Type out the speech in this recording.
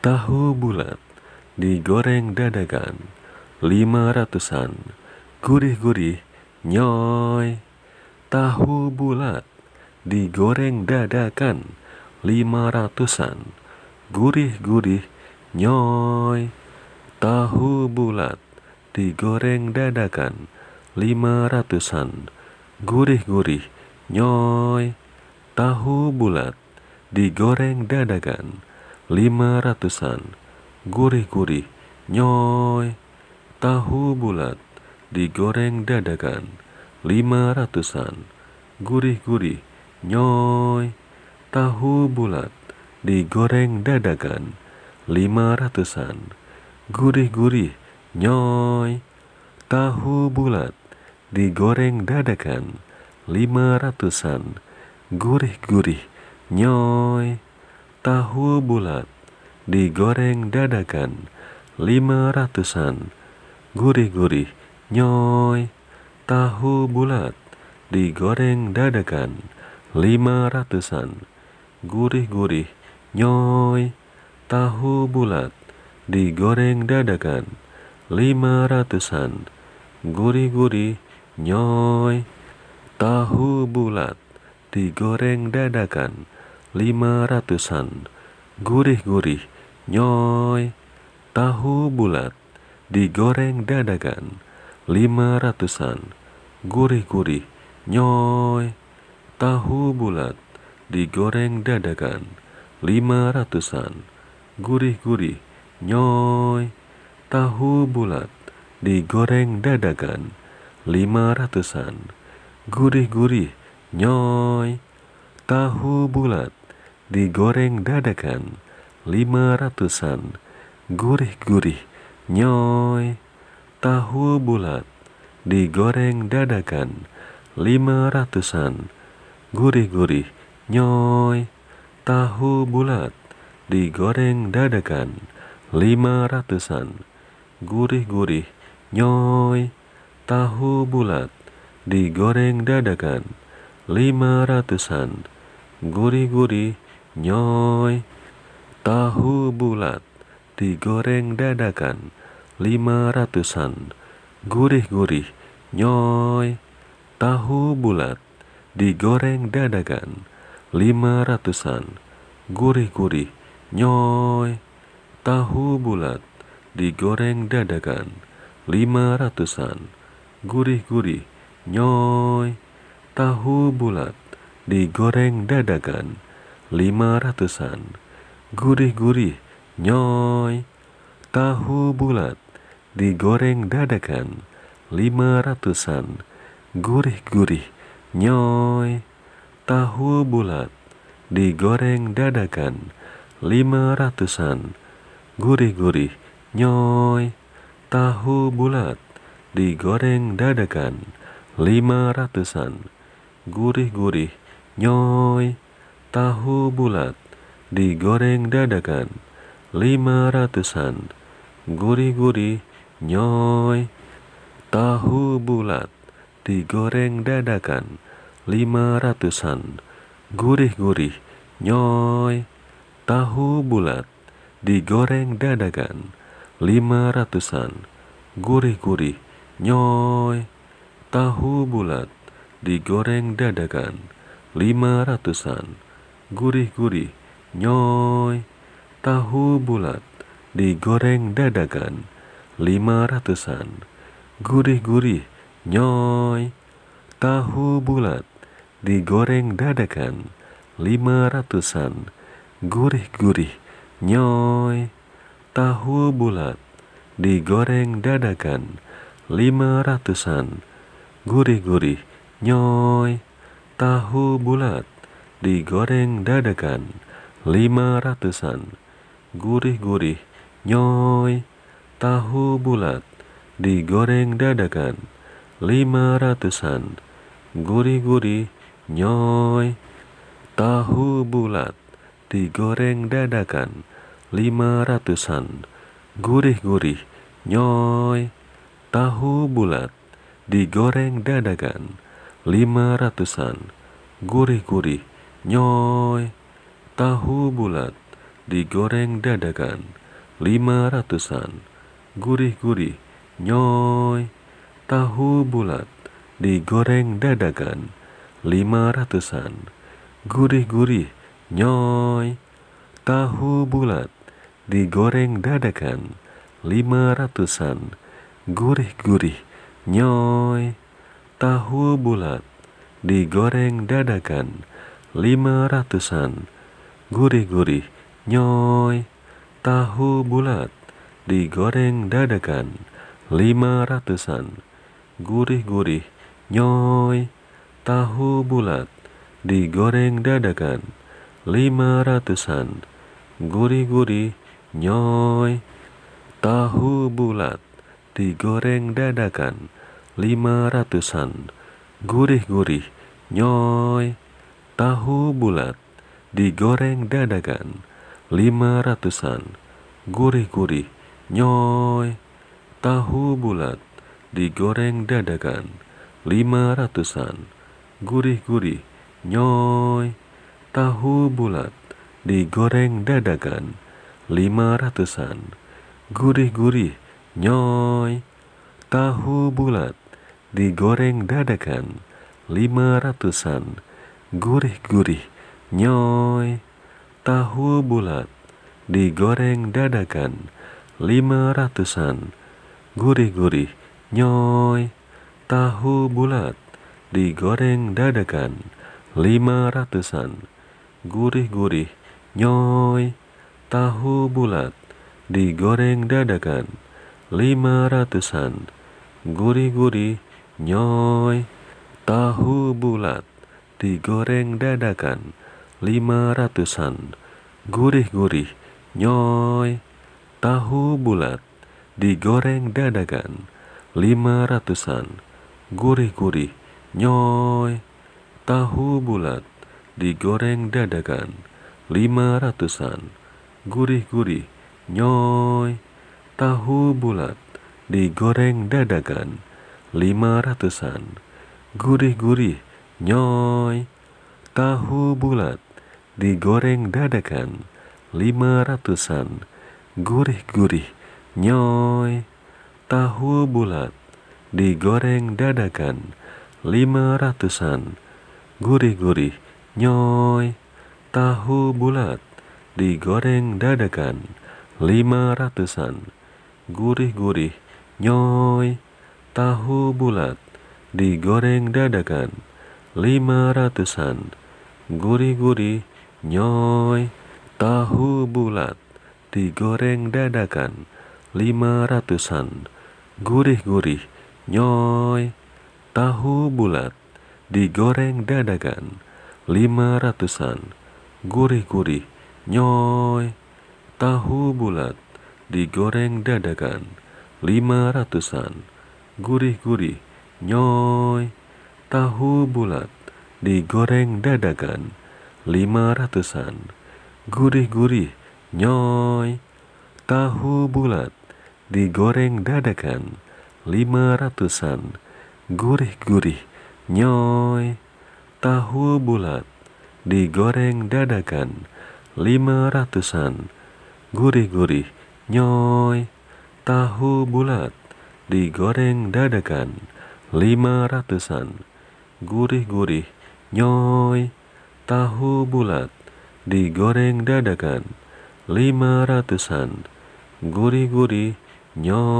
Tahu bulat digoreng dadakan 500-an, gurih-gurih nyoy. Tahu bulat digoreng dadakan 500-an, gurih-gurih nyoy. Tahu bulat digoreng dadakan 500-an, gurih-gurih nyoy. Tahu bulat digoreng dadakan 500-an, gurih-gurih nyoy. Tahu bulat digoreng dadakan 500-an, gurih-gurih nyoy. Tahu bulat digoreng dadakan 500-an, gurih-gurih nyoy. Tahu bulat digoreng dadakan 500-an, gurih-gurih nyoy. Tahu bulat digoreng dadakan 500-an, gurih-gurih nyoy. Tahu bulat digoreng dadakan 500-an, gurih-gurih nyoy. Tahu bulat digoreng dadakan 500-an, gurih-gurih nyoy. Tahu bulat digoreng dadakan 500-an, gurih-gurih nyoy. Tahu bulat digoreng dadakan 500-an, gurih-gurih nyoy. Tahu bulat digoreng dadakan 500-an, gurih-gurih nyoy. Tahu bulat digoreng dadakan 500-an, gurih-gurih nyoy. Tahu bulat digoreng dadakan 500-an, gurih-gurih nyoy. Tahu bulat digoreng dadakan 500-an, gurih-gurih nyoy. Tahu bulat digoreng dadakan 500-an, gurih-gurih nyoy. Tahu bulat digoreng dadakan 500-an, gurih-gurih nyoy. Tahu bulat digoreng dadakan 500-an, gurih-gurih nyoy. Tahu bulat digoreng dadakan 500-an, gurih-gurih nyoy. Tahu bulat digoreng dadakan 500-an, gurih-gurih nyoy. Tahu bulat digoreng dadakan 500-an, gurih-gurih nyoy. Tahu bulat digoreng dadakan 500-an, gurih-gurih nyoy. Tahu bulat digoreng dadakan 500-an, gurih-gurih nyoy. Tahu bulat digoreng dadakan 500-an, gurih-gurih nyoy. Tahu bulat digoreng dadakan 500-an, gurih-gurih nyoy. Tahu bulat digoreng dadakan 500-an, gurih-gurih nyoy. Tahu bulat digoreng dadakan 500-an, gurih-gurih nyoy. Tahu bulat digoreng dadakan 500-an, gurih-gurih nyoy. Tahu bulat digoreng dadakan 500-an, gurih-gurih nyoy. Tahu bulat digoreng dadakan 500-an, gurih-gurih nyoy. Tahu bulat digoreng dadakan 500-an, gurih-gurih nyoy. Tahu bulat digoreng dadakan 500-an, gurih-gurih nyoy. Tahu bulat digoreng dadakan 500-an, gurih-gurih nyoy. Tahu bulat digoreng dadakan 500-an, gurih-gurih nyoy. Tahu bulat digoreng dadakan 500-an, gurih-gurih nyoy. Tahu bulat digoreng dadakan, 500-an, gurih-gurih, nyoy. Tahu bulat, digoreng dadakan, 500-an, gurih-gurih, nyoy. Tahu bulat, digoreng dadakan, 500-an, gurih-gurih, nyoy. Tahu bulat, digoreng dadakan, 500-an, gurih-gurih, nyoy. Tahu bulat, digoreng dadakan, 500-an, gurih-gurih, nyoy. Tahu bulat, digoreng dadakan, 500-an, gurih-gurih, nyoy. Tahu bulat, digoreng dadakan, 500-an, gurih-gurih, nyoy. Tahu bulat, digoreng dadakan, 500-an, gurih-gurih, nyoy. Tahu bulat, digoreng dadakan, 500-an, gurih-gurih, nyoy. Tahu bulat, digoreng dadakan, 500-an, gurih-gurih, nyoy. Tahu bulat, digoreng dadakan, 500-an, gurih-gurih, nyoy. Tahu bulat, digoreng dadakan, 500-an, gurih-gurih, nyoy. Tahu bulat, digoreng dadakan, 500-an, gurih-gurih, nyoy. Tahu bulat, digoreng dadakan, 500-an, gurih-gurih, nyoy. Tahu bulat, digoreng dadakan, 500-an, gurih-gurih, nyoy. Tahu bulat, digoreng dadakan, 500-an, gurih-gurih, nyoy. Tahu bulat, digoreng dadakan, 500-an, gurih-gurih, nyoy. Tahu bulat, digoreng dadakan, 500-an, gurih-gurih, nyoy. Tahu bulat, digoreng dadakan, 500-an, gurih-gurih, nyoy. Tahu bulat, digoreng dadakan, 500-an, gurih-gurih, nyoy. Tahu bulat, digoreng dadakan, 500-an, gurih-gurih, nyoy. Tahu bulat, digoreng dadakan, 500-an, gurih-gurih, nyoy. Tahu bulat, digoreng dadakan, 500-an, gurih-gurih, nyoy. Tahu bulat, digoreng dadakan, 500-an, gurih-gurih, nyoy. Tahu bulat, digoreng dadakan, 500-an, gurih-gurih, nyoy. Tahu bulat, digoreng dadakan, 500-an, gurih-gurih, nyoy. Tahu bulat, digoreng dadakan, 500-an, gurih-gurih, nyoy. Tahu bulat, digoreng dadakan, 500-an, gurih-gurih, nyoy. Tahu bulat, digoreng dadakan, 500-an, gurih-gurih, nyoy. Tahu bulat, digoreng dadakan, 500-an, gurih-gurih, nyoy.